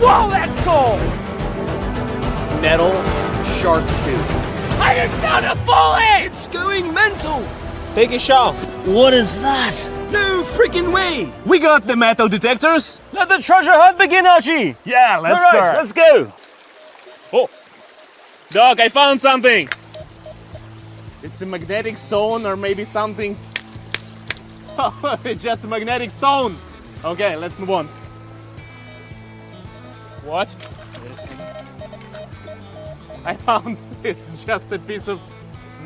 Whoa, that's cool! Metal shark tooth. I just found a bullet! It's going mental! Take a shot. What is that? No freaking way! We got the metal detectors. Let the treasure hunt begin, Archie! Yeah, let's All right, start. let's go! Oh, Doc, I found something. It's a magnetic stone or maybe something. Oh, it's just a magnetic stone. Okay, let's move on. What? Wait a second. I found it's just a piece of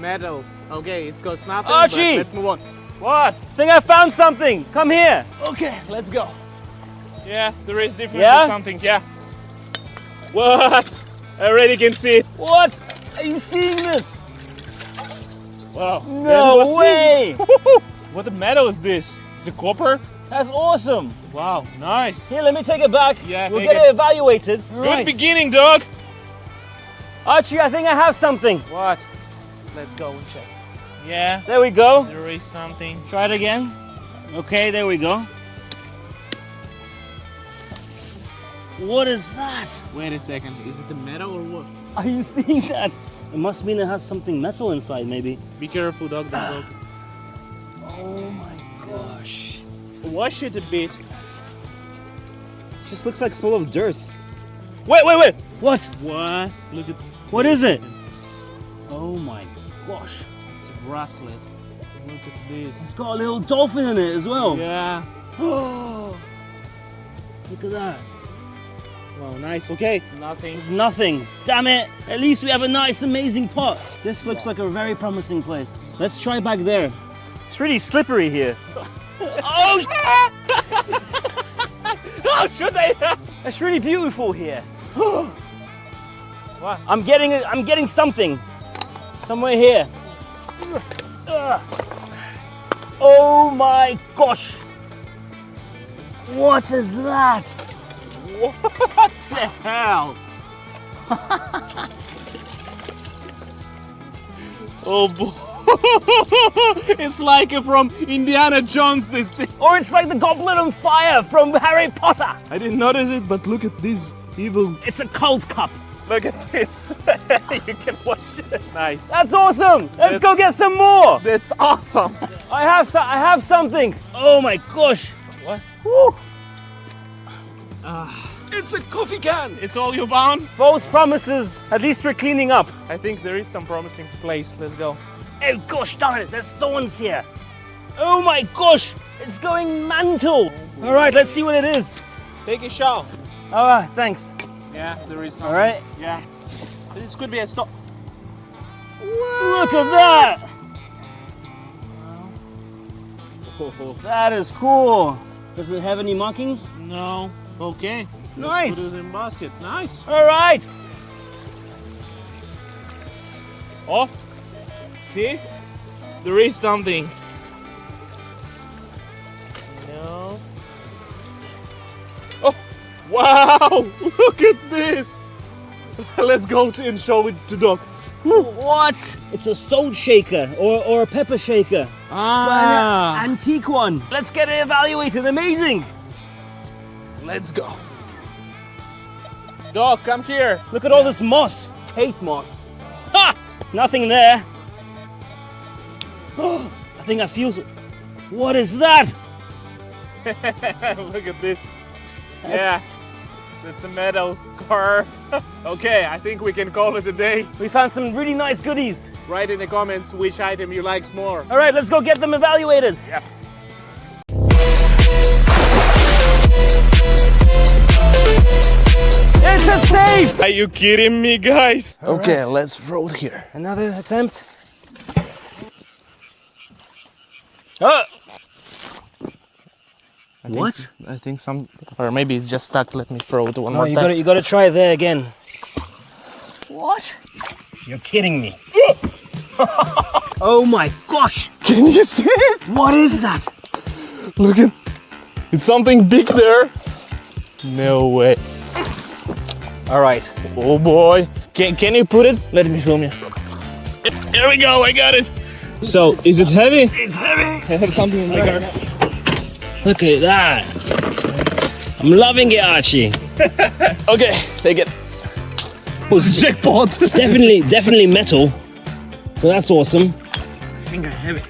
metal. Okay, it goes nothing. Archie! But let's move on. What? Think I found something! Come here! Okay, let's go. Yeah, there is definitely Yeah? something. Yeah. What? I already can see it. What? Are you seeing this? Wow. No that was way! six. What the metal is this? It's a copper? That's awesome! Wow, nice. Here, let me take it back. Yeah, we'll take get it evaluated. Good beginning, dog. Archie, I think I have something. What? Let's go and check. Yeah, There we go. there is something. Try it again. Okay, there we go. What is that? Wait a second. Is it the metal or what? Are you seeing that? It must mean it has something metal inside, maybe. Be careful, dog. Don't look. Oh my gosh. Wash it a bit. Just looks like full of dirt. Wait. What? What? Look at. What is it? Oh my gosh. It's a bracelet. Look at this. It's got a little dolphin in it as well. Yeah. Oh, look at that. Wow, nice. Okay. Nothing. There's nothing. Damn it. At least we have a nice, amazing pot. This looks like a very promising place. Let's try back there. It's really slippery here. Oh, how should I? It's really beautiful here. What? I'm getting something. Somewhere here. Oh my gosh. What is that? What the hell? Oh boy. It's like from Indiana Jones, this thing. Or it's like the goblet on fire from Harry Potter. I didn't notice it, but look at this evil. It's a cold cup. Look at this. You can watch it. Nice. That's awesome. Let's go get some more. That's awesome. I have something. Oh my gosh. What? Woo. It's a coffee can! It's all you found? False promises. At least we're cleaning up. I think there is some promising place. Let's go. Oh gosh, darn it, there's thorns here. Oh my gosh, it's going mantle. All right, let's see what it is. Take a shot. All right, thanks. Yeah, there is some. All right, Yeah. This could be a stop. look at that. That is cool. Does it have any markings? No. Okay. Nice. Let's put it in basket. Nice. All right. Oh, see? There is something. No. Oh, wow! Look at this. Let's go and show it to Doc. What? It's a salt shaker or a pepper shaker. Ah. An antique one. Let's get it evaluated. Amazing. Let's go. Doc, come here. Look at all this moss. Hate moss. Ha! Nothing there. I think I feel. What is that? Look at this. Yeah, that's a metal car. Okay, I think we can call it a day. We found some really nice goodies. Write in the comments which item you like more. All right, let's go get them evaluated. Yeah. It's a safe. Are you kidding me, guys? Okay, let's throw it here. Another attempt. Oh, What? I think some, or maybe it's just stuck. Let me throw it one no, more you time. gotta try it there again. What? You're kidding me. Oh my gosh. Can you see it? What is that? Look at, it's something big there. No way. All right. Oh boy. Can you put it? Let me film you. Here we go, I got it. So, is it heavy? It's heavy. I have something in my car. Look at that. I'm loving it, Archie. Okay, take it. Was jackpot. It's definitely metal. So that's awesome. I think I have it.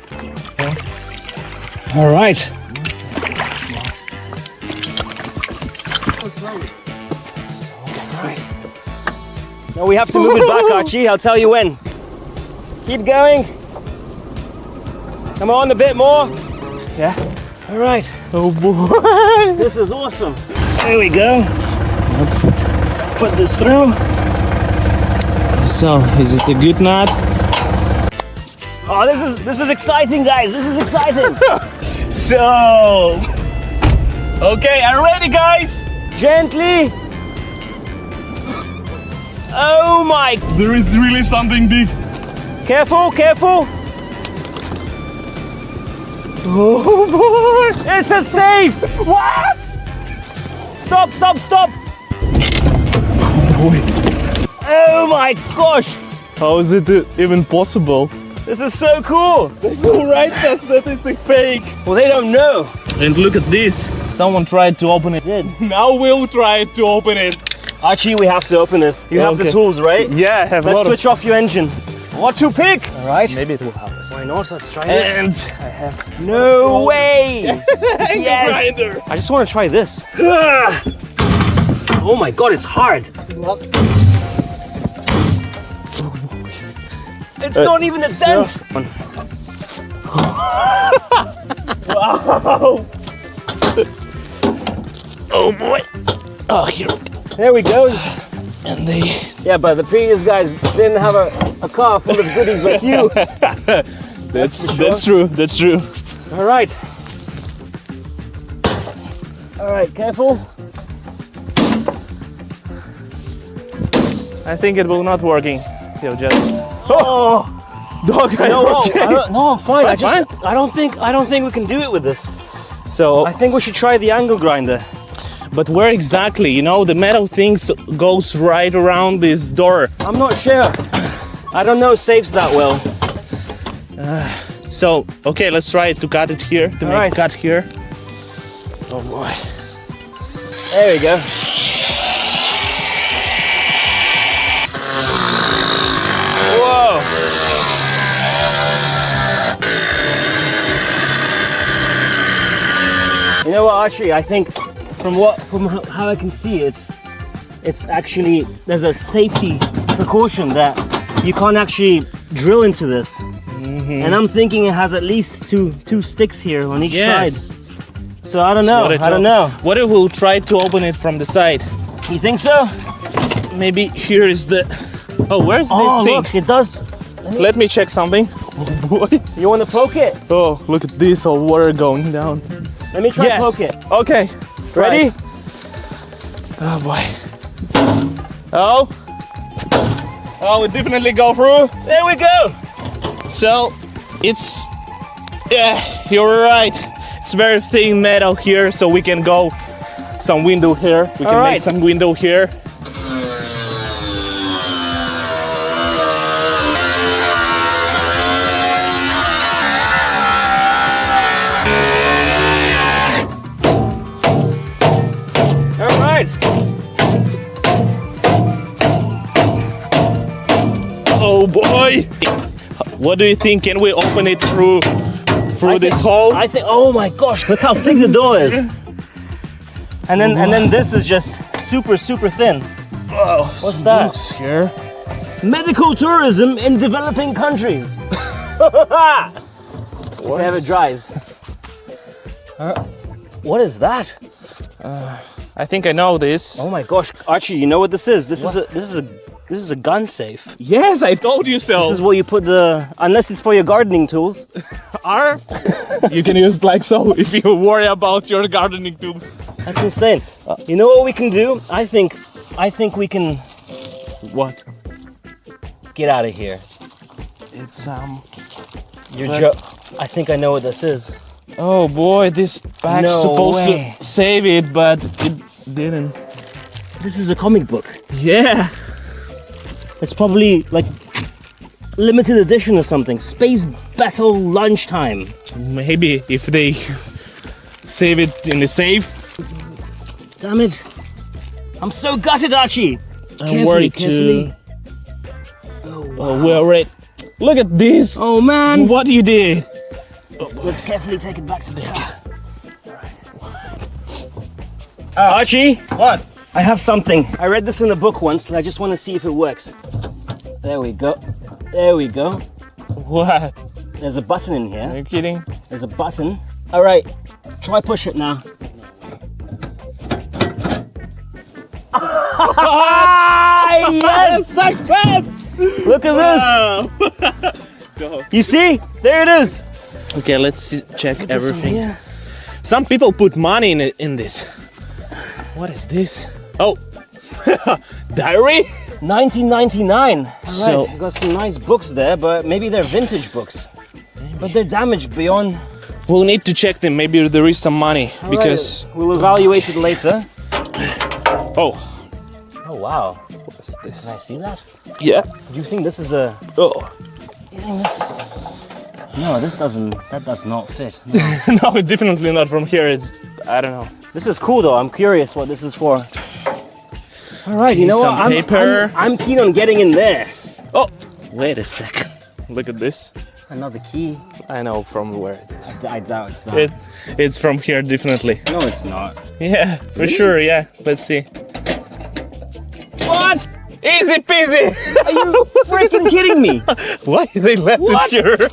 All right. Now we have to move it back, Archie. I'll tell you when. Keep going. Come on, a bit more. Yeah. All right. Oh boy. This is awesome. There we go. Put this through. So, is it a good knot? Oh, this is exciting, guys. This is exciting. So, okay, are you ready, guys? Gently. Oh my! There is really something big. Careful, careful. Oh boy! It's a safe. What? Stop, stop, stop. Oh my gosh. How is it even possible? This is so cool. Who write us that it's a fake? Well, they don't know. And look at this. Someone tried to open it. Now we'll try to open it. Archie, we have to open this. You have the Okay. tools, right? Yeah, I have a Let's lot switch off your engine. What to pick? All right. Maybe it will help us. Why not? Let's try this. And I have No way! Yes! grinder. I just want to try this. Oh my god, it's hard. It's not even a dent. Wow. Oh boy. Oh, here. There we go. And they. Yeah, but the previous guys didn't have a car full of goodies like you. That's true. That's true. All right. All right, careful. I think it will not working. Yo, just. Oh, Dog, no, no, I'm fine. Fine? I don't think we can do it with this. So, I think we should try the angle grinder. but where exactly? You know, the metal things goes right around this door. I'm not sure. I don't know safes that well. So, okay, let's try to cut it here. To make right. a cut here. Oh boy. There we go. Whoa. You know what, Archie? I think from how I can see, it's actually there's a safety precaution that you can't actually drill into this. Mm-hmm. And I'm thinking it has at least two sticks here on each Yes. side. So I don't know. I don't know. What if we'll try to open it from the side? You think so? Maybe here is the. Oh, where's Oh, this thing? look, it does. Let me check something. Oh boy. You want to poke it? Oh, look at this, all water going down. Let me try Yes. poke it. Okay. Ready? Oh boy. Oh. Oh, it definitely go through. There we go. So, it's. Yeah, you're right. It's very thin metal here, so we can go some window here. We can All make right. some window here. All right. Oh boy! What do you think? Can we open it through this hole? I think. Oh my gosh! Look how thick the door is. And then this is just super thin. Oh, What's that? books here. Medical tourism in developing countries. Wherever it dries. What is that? I think I know this. Oh my gosh, Archie! You know what this is? This is a gun safe. Yes, I told you so. This is where you put unless it's for your gardening tools. You can use it like so if you worry about your gardening tools. That's insane. You know what we can do? I think we can What? get out of here. It's I think I know what this is. Oh boy, this bag's No supposed way. to save it, but it didn't. This is a comic book. Yeah. It's probably like limited edition or something. Space Battle Lunchtime. Maybe if they save it in the safe. Damn it. I'm so gutted, Archie. I'm worried too. Oh, we're already. Look at this. Oh man. What you did. Let's carefully take it back to the car. Archie, What? I have something. I read this in a book once, and I just want to see if it works. There we go. There we go. What? There's a button in Are here. you kidding? There's a button. All right, try push it now. Yes! Success! Look at this. Go. You see? There it is. Okay, let's check Put this on everything. here. Some people put money in this. What is this? Oh, diary? 1999. All So- right, got some nice books there, but maybe they're vintage books. But they're damaged beyond. We'll need to check them. Maybe there is some money All because. right, we'll evaluate it later. Oh, Oh wow! what's Can I this? see that? Yeah. Do you think this is a? Oh, You think this? No, this doesn't. That does not fit. No. no, definitely not from here. It's I don't know. This is cool though. I'm curious what this is for. All right, you know Some what? paper. I'm keen on getting in there. Oh, wait a second. Look at this. Another key. I know from where it is. I doubt it's that. It's from here, definitely. No, it's not. Yeah, for sure. Yeah, let's see. What? Easy peasy. Are you freaking kidding me? Why they left What? it here?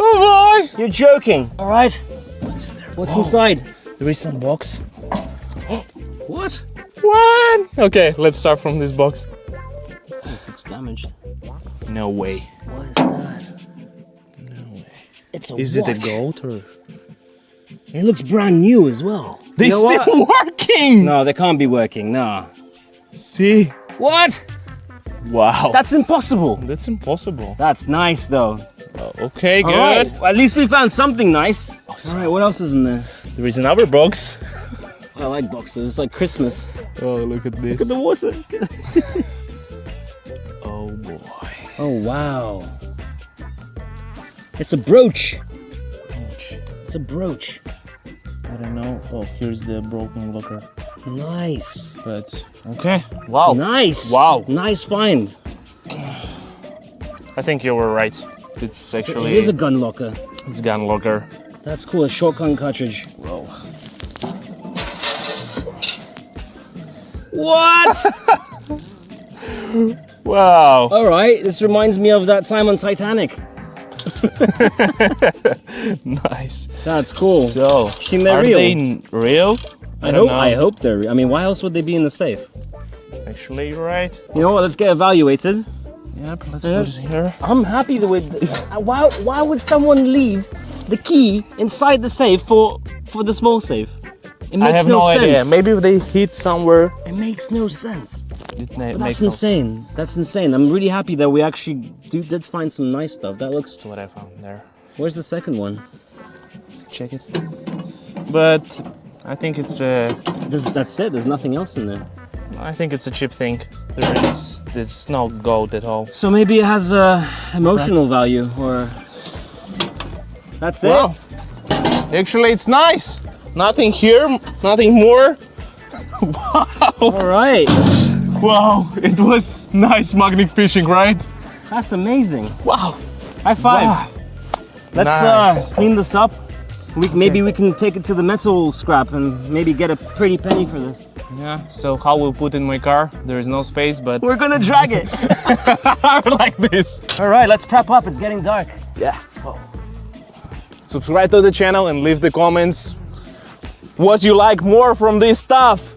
Oh boy. You're joking. All right. What's in there? What's inside? There is some box. What? What? Okay, let's start from this box. Oh, it looks damaged. No way. What is that? No way. It's a Is it a watch. gold or? It looks brand new as well. They You know what? still working. No, they can't be working. No. See? What? Wow. That's impossible. That's impossible. That's nice though. Okay, good. All right. Well, at least we found something nice. Awesome. All right, what else is in there? There is another box. I like boxes. It's like Christmas. Oh, look at this. Look at the water. Oh boy. Oh wow. It's a brooch. It's a brooch. I don't know. Oh, here's the broken locker. Nice. But okay. Wow. Nice. Wow. Nice find. I think you were right. It's actually It is a gun locker. it's gun locker. That's cool. A shotgun cartridge. Whoa. What? Wow. All right. This reminds me of that time on Titanic. Nice. That's cool. So, think they're are real? they real? I don't hope. I know. hope they're. I mean, why else would they be in the safe? Actually, you're right. You know what? Let's get evaluated. Yep. Let's put it here. I'm happy with. Why would someone leave the key inside the safe for the small safe? It makes I have no no sense. idea. Maybe they hit somewhere. It makes no sense. It But makes that's no insane. That's insane. I'm really happy that we actually did find some nice stuff. That looks. That's what I found there. Where's the second one? Check it. But I think it's a. That's it. There's nothing else in there. I think it's a cheap thing. There's no gold at all. So maybe it has emotional value, or that's it. Wow. Actually, it's nice. Nothing here. Nothing more. All right. Wow. It was nice magnet fishing, right? That's amazing. Wow. High five. Wow. Let's Nice. clean this up. Maybe we can take it to the metal scrap and maybe get a pretty penny for this. Yeah. So how we'll put in my car? There is no space, but We're gonna drag it. like this. All right, let's prep up. It's getting dark. Yeah. Subscribe to the channel and leave the comments what you like more from this stuff.